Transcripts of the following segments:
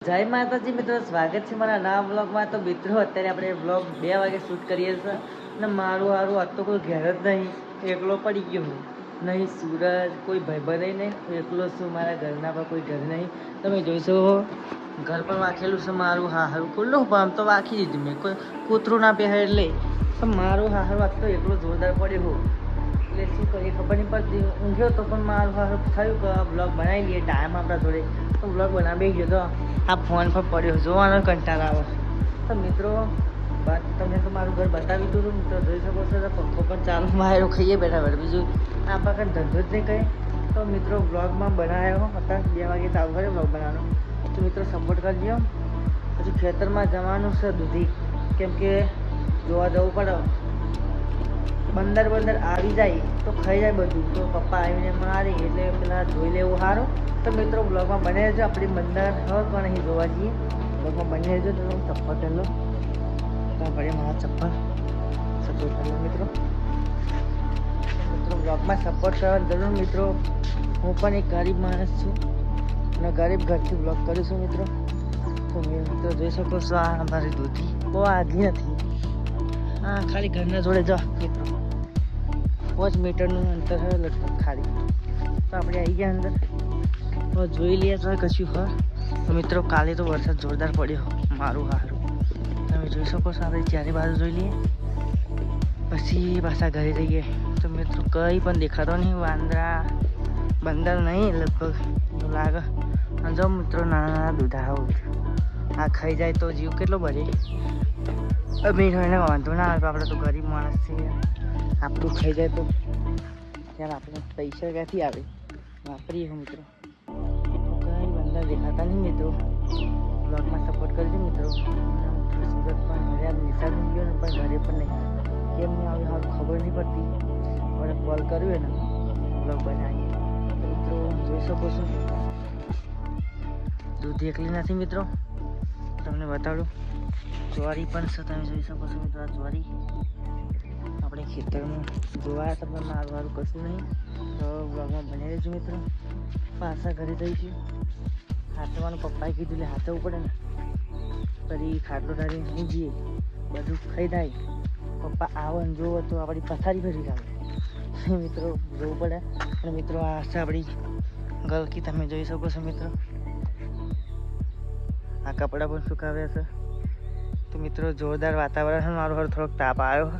જય માતાજી મિત્રો, સ્વાગત છે મારા નવા બ્લોગમાં. તો મિત્રો અત્યારે આપણે બ્લોગ 2 વાગે શૂટ કરીએ છીએ અને મારું આજ તો કોઈ ઘેર જ નહીં, એકલો પડી ગયો હું. નહીં સૂરજ, કોઈ ભાઈબંધ નહીં, એકલો છું. મારા ઘરના પર કોઈ ઘર નહીં. તમે જોઈશો ઘર પણ વાંખેલું છે મારું. હારું ખુલ્લું પણ આમ તો વાંખી દીધું મેં, કોઈ કૂતરું ના પહેરે એટલે. પણ મારું હારું વાત તો એકલો જોરદાર પડ્યો હું. એટલે શું કરીએ ખબર નહીં પડતી. ઊંઘ્યો તો પણ મારું હારું થયું કે બ્લોગ બનાવી લઈએ, ટાઈમ આપણા જોડે તો બ્લોગ બનાવી ગયો. તો આ ફોન પર પડ્યો જોવાનો કંટાળ આવે. તો મિત્રો તમને તો મારું ઘર બતાવી દીધું. મિત્રો જોઈ શકો છો, પંખો પણ ચાલુ મારો ખાઈએ બેઠા બેઠા. બીજું આ પાકર ધંધો જ નહીં કહે. તો મિત્રો બ્લોગમાં બનાવ્યો અત્યારે 2 વાગે ચાલુ કર્યો બ્લોગ બનાવવાનો. તો મિત્રો સપોર્ટ કરજો. પછી ખેતરમાં જવાનું છે દૂધી, કેમ કે જોવા જવું પડે. બંદર આવી જાય તો ખાઈ જાય બધું. તો પપ્પા આવીને મારી એટલે પેલા જોઈ લેવું સારું. તો મિત્રો બ્લોગમાં બને રહેજો. આપણી બંદર હવે પણ અહીં જોવા જઈએ. બ્લોગમાં બને રહેજો. તો ચપ્પલ પહેલો તો પડે મારા ચપ્પલ સપોર્ટ કરો મિત્રો. મિત્રો બ્લોગમાં સપોર્ટ કરવા જરૂર મિત્રો. હું પણ એક ગરીબ માણસ છું અને ગરીબ ઘરથી બ્લોગ કરું છું મિત્રો. તો મિત્રો જોઈ શકો છો, આ અમારી દૂધી બહુ આગી નથી. હા, ખાલી ઘરના જોડે જાઓ મિત્રો, 5 મીટરનું અંતર છે લગભગ ખાલી. તો આપણે આવી ગયા અંદર. તો જોઈ લઈએ તો કશું હોય. તો મિત્રો કાલે તો વરસાદ જોરદાર પડ્યો મારું હારું. તમે જોઈ શકો છો. આપણે ચારે બાજુ જોઈ લઈએ પછી પાછા ઘરે જઈએ. તો મિત્રો કંઈ પણ દેખાતો નહીં. બંદર નહીં લગભગ એવું લાગે. અને જો મિત્રો નાના નાના દૂધા આવું આ ખાઈ જાય તો જીવ કેટલો બને. અમીર હોય ને વાંધો ના આવે, આપણે તો ગરીબ માણસ છીએ. આપણું ખાઈ જાય તો ત્યારે આપણે પૈસા ક્યાંથી આવે, વાપરીએ હું મિત્રો. કંઈ બંદર દેખાતા નહીં મિત્રો. બ્લોગમાં સપોર્ટ કરજો મિત્રો. સુરત પણ ઘરે નિશાળ નહીં ગયો ને, પણ ઘરે પણ નહીં. કેમ નહીં આવે હાલ ખબર નહીં પડતી. આપણે કોલ કર્યો ને બ્લોગ બનાવી. મિત્રો જોઈ શકો છો, દૂધ એકલી નથી મિત્રો. તમને બતાડું, જ્વારી પણ છે. તમે જોઈ શકો છો મિત્રો. આ જ્વારી આપણે ખેતરમાં જોવા તમને મારું કશું નહીં. તો બ્લોગમાં બની રહેજો મિત્રો. પાછા ઘરે જઈશું. હાથવાનું પપ્પાએ કીધું એટલે હાથવું પડે ને. ફરી ખાટલો ડાળી નહીં જઈએ, બધું ખાઈ જાય. પપ્પા આવે ને જોવો તો આપણી પથારી ભરી જાય મિત્રો. જોવું પડે. અને મિત્રો આ છે આપણી ગલકી. તમે જોઈ શકો છો મિત્રો. આ કપડાં પણ સુકાવ્યા છે. તો મિત્રો જોરદાર વાતાવરણ. મારું હાર થોડોક તાપ આવ્યો.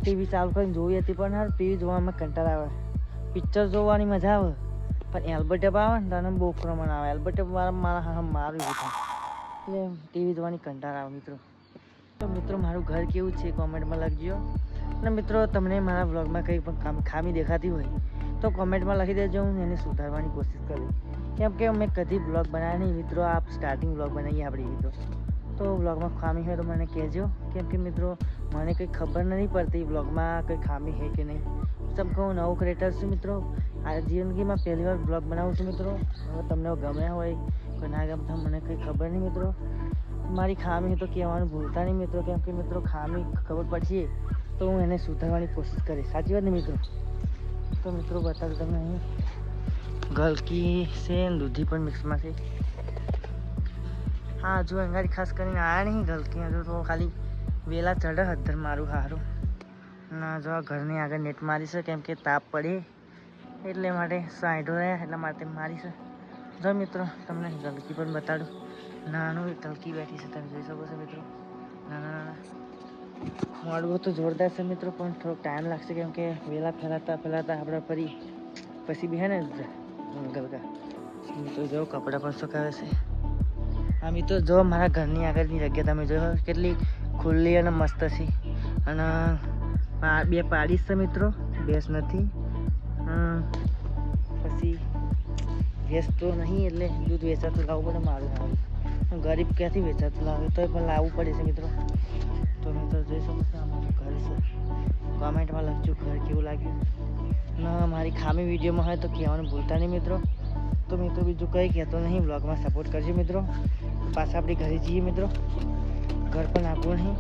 ટીવી ચાલુ કરીને જોઈ હતી પણ હાર ટીવી જોવામાં કંટાળ આવે. પિક્ચર જોવાની મજા આવે પણ એલ્બર્ટેપ આવે ને તને બહુ પ્રમાણ આવે. એલ્બર્ટેપ મારું એવું થાય એટલે ટીવી જોવાની કંટાળ આવે મિત્રો. તો મિત્રો મારું ઘર કેવું છે કોમેન્ટમાં લખજો. અને મિત્રો તમને મારા બ્લોગમાં કંઈ પણ ખામી દેખાતી હોય તો કોમેન્ટમાં લખી દેજો. હું એને સુધારવાની કોશિશ કરીશ. કેમ કે મેં કદી બ્લોગ બનાવ્યા નહીં મિત્રો. આ સ્ટાર્ટિંગ બ્લોગ બનાવીએ આપણે મિત્રો. તો બ્લોગમાં ખામી હોય તો મને કહેજો. કેમ કે મિત્રો મને કંઈ ખબર નહીં પડતી બ્લોગમાં કંઈ ખામી છે કે નહીં. સબ કહું નવો ક્રિએટર છું મિત્રો. આ જિંદગીમાં પહેલી વાર બ્લોગ બનાવું છું મિત્રો. હવે તમને ગમ્યા હોય કે ના ગમતા મને કંઈ ખબર નહીં મિત્રો. મારી ખામી તો કહેવાનું ભૂલતા નહીં મિત્રો. કેમ કે મિત્રો ખામી ખબર પડશે તો હું એને સુધારવાની કોશિશ કરીશ. સાચી વાત ને મિત્રો. તો મિત્રો બતાવું તમને અહીં ગલકી છે, દૂધી પણ મિક્સમાં છે. હા જો અંગાડી ખાસ કરીને આવ્યા નહીં ગલકી. હજુ તો ખાલી વેલા ચડે હદ્દર મારું સારું. ના જો ઘરની આગળ નેટ મારી છે, કેમ કે તાપ પડે એટલે માટે સાઈડો રહ્યા એટલા માટે મારી છે. જો મિત્રો તમને ગલકી પણ બતાડું. નાનું ગલકી બેઠી છે, તમે જોઈ શકો છો મિત્રો. નાના નાના મોડવું તો જોરદાર છે મિત્રો. પણ થોડોક ટાઈમ લાગશે કેમ કે વેલા ફેલાતા આપણે ફરી પછી બી હે ને ગલકા. મિત્રો જો કપડાં પણ સુકાવે છે. આ મિત્રો જો મારા ઘરની આગળની જગ્યા તમે જોયો કેટલી ખુલ્લી અને મસ્ત છે. અને 2 પાડીશ છે મિત્રો, ભેંસ નથી. પછી ભેંસ તો નહીં એટલે દૂધ વેચાતું લાવવું પડે મારું હારું. ગરીબ ક્યાંથી વેચાતું લાવે તો પણ લાવવું પડે છે મિત્રો. તો મિત્રો જોઈ શકો છો અમારું ઘર છે. કોમેન્ટમાં લખજો ઘર કેવું લાગ્યું. અને મારી ખામી વિડીયોમાં હોય તો કહેવાનું ભૂલતા નહીં મિત્રો. તો મિત્રો બીજું કંઈ કહેતો નહીં. બ્લોગમાં સપોર્ટ કરજો મિત્રો. પાછા આપણે ઘરે જઈએ મિત્રો. ઘર પણ આપવું નહીં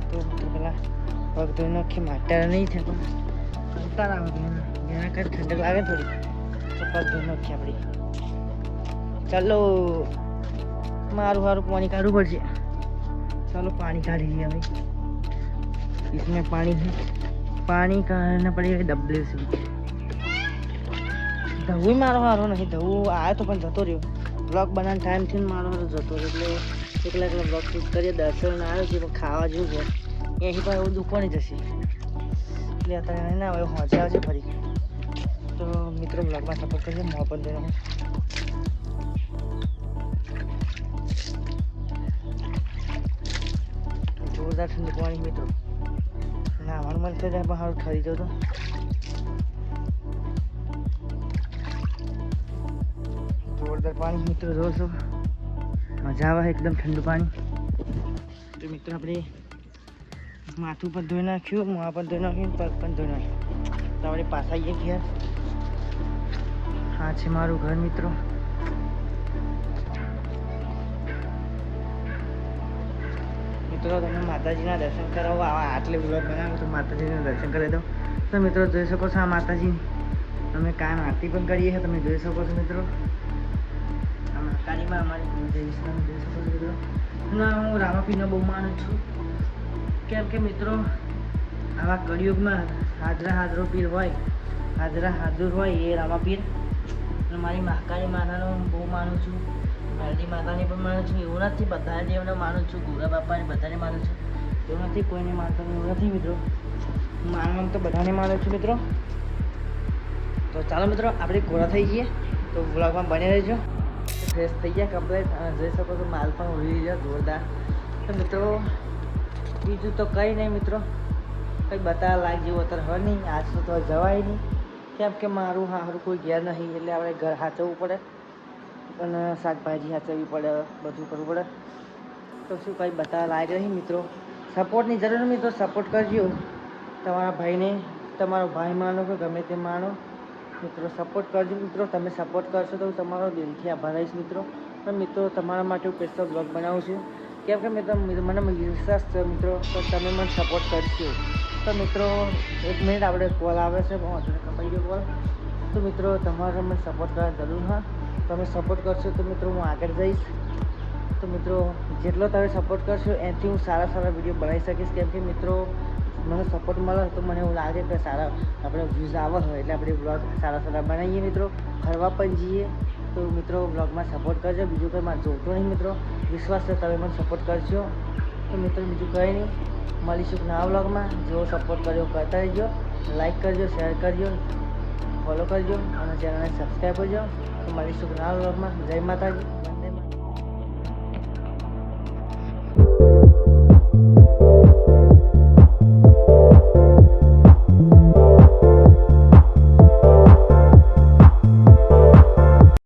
તો મિત્રો પેલા પગ ધોઈ નાખી માટા નહીં થતો કંટાળ આવે. એના કાંઈ ઠંડક લાગે થોડી તો પગ ધોઈ નાખીએ આપણે. ચાલો मारू हारू पानी काढ़ू पड़ जाए। चलो पानी काढ़ लिया भाई, इसमें पानी है, पानी काढ़ना पड़ेगा डब्ल्यू से। धवू मारो हारो नहीं, धवू आया तो पण जतो रह्यो। ब्लॉग बनाने टाइम थी मारो हारो जतो रह्यो એટલે એકલા એકલા બ્લોગ શૂટ કરીએ। દર્શન આવ્યો છે પણ ખાવા જેવું છે એથી પણ એવું દુકાને જશે એટલે અત્યારે ના હવે હોજે આવશે ફરી। તો મિત્રો બ્લોગમાં સપોર્ટ કરજો, મોં પણ દેવાનો। જોરદાર ઠંડી પાણી મિત્રો, નાવાનું મન થઈ જાય પણ સારું ઠરી જાવ તો। जोरदार पानी मित्रों जो सो मजा आवे एकदम ठंडू पानी। तो मित्रों अपने माथू पर धोई नाख्यू, मुँह पर धोई नाख्यू, पग पर धोई नाख्यू। तो अपने पास आइए घर, हाँ है मारू घर मित्रों। मित्रों तमे माताजी दर्शन करावो आटले ब्लॉग बनावो तो माताजी दर्शन करावी दो। तो मित्रों जोई शको छो आ माताजी अमे कायम आरती पण करीए छीए, तमे जोई शको छो मित्रों। કાળીમાં અમારી જય વિષ્ણુ જોઈ શકો છો મિત્રો। ના હું રામાપીરનો બહુ માનું છું, કેમ કે મિત્રો આવા કળિયુગમાં હાજરા હાજરો પીર હોય, હાજરા હાજર હોય એ રામાપીર। અને મારી મહાકાળી માતાનો બહુ માનું છું, મેલડી માતાને પણ માનું છું। એવું નથી બધા દેવને માનું છું, ગુરા બાપાને બધાને માનું છું, એવું નથી કોઈને માનતો એવું નથી મિત્રો। માનવામાં તો બધાને માનું છું મિત્રો। તો ચાલો મિત્રો આપણે ઘોડા થઈ જઈએ, તો વ્લોગમાં બને રહેજો। फ्रेश થઈ ગયા કમ્પ્લીટ, અને જોઈ શકો છો માલ પણ ઉડી ગયો જોરદાર। તો મિત્રો બીજું તો કંઈ નહીં મિત્રો, કંઈ બતાવવા લાયક જેવું અત્યારે હોય નહીં। આજ તો જવાય નહીં, કેમ કે મારું હારું કોઈ ઘેર નહીં એટલે આપણે ઘર સાચવવું પડે, અને શાકભાજી સાચવવી પડે, બધું કરવું પડે। તો શું કંઈ બતાવવા લાયક નહીં મિત્રો। સપોર્ટની જરૂર મિત્રો, સપોર્ટ કરજો તમારા ભાઈને, તમારો ભાઈ માનો કે ગમે તે માનો મિત્રો, સપોર્ટ કરજો મિત્રો। તમે સપોર્ટ કરશો તો તમારો દિલથી આભાર રહીશ મિત્રો। પણ મિત્રો તમારા માટે હું સ્પેશિયલ બ્લોગ બનાવું છું, કેમ કે મિત્રો મને વિશ્વાસ છે મિત્રો તો તમે મને સપોર્ટ કરશો। તો મિત્રો 1 મિનિટ આપણે કોલ આવે છે, બહુ અત્યારે કપાઈ ગયો કોલ। તો મિત્રો તમારે મને સપોર્ટ કરવા જરૂર, હા તમે સપોર્ટ કરશો તો મિત્રો હું આગળ જઈશ। તો મિત્રો જેટલો તમે સપોર્ટ કરશો એનાથી હું સારા સારા વિડીયો બનાવી શકીશ, કેમ કે મિત્રો મને સપોર્ટ મળે તો મને એવું લાગે કે સારા આપણે વ્યૂઝ આવે હોય એટલે આપણે બ્લોગ સારા સારા બનાવીએ મિત્રો, ફરવા પણ જઈએ। તો મિત્રો બ્લોગમાં સપોર્ટ કરજો, બીજું કંઈ મારે જોતું નહીં મિત્રો, વિશ્વાસ છે તમે મને સપોર્ટ કરશો। તો મિત્રો બીજું કંઈ નહીં, મળીશું નવા બ્લોગમાં। જેવો સપોર્ટ કર્યો કરતા રહેજો, લાઈક કરજો, શેર કરજો, ફોલો કરજો અને ચેનલને સબસ્ક્રાઈબ કરજો। તો મળીશું નવા બ્લોગમાં। જય માતાજી।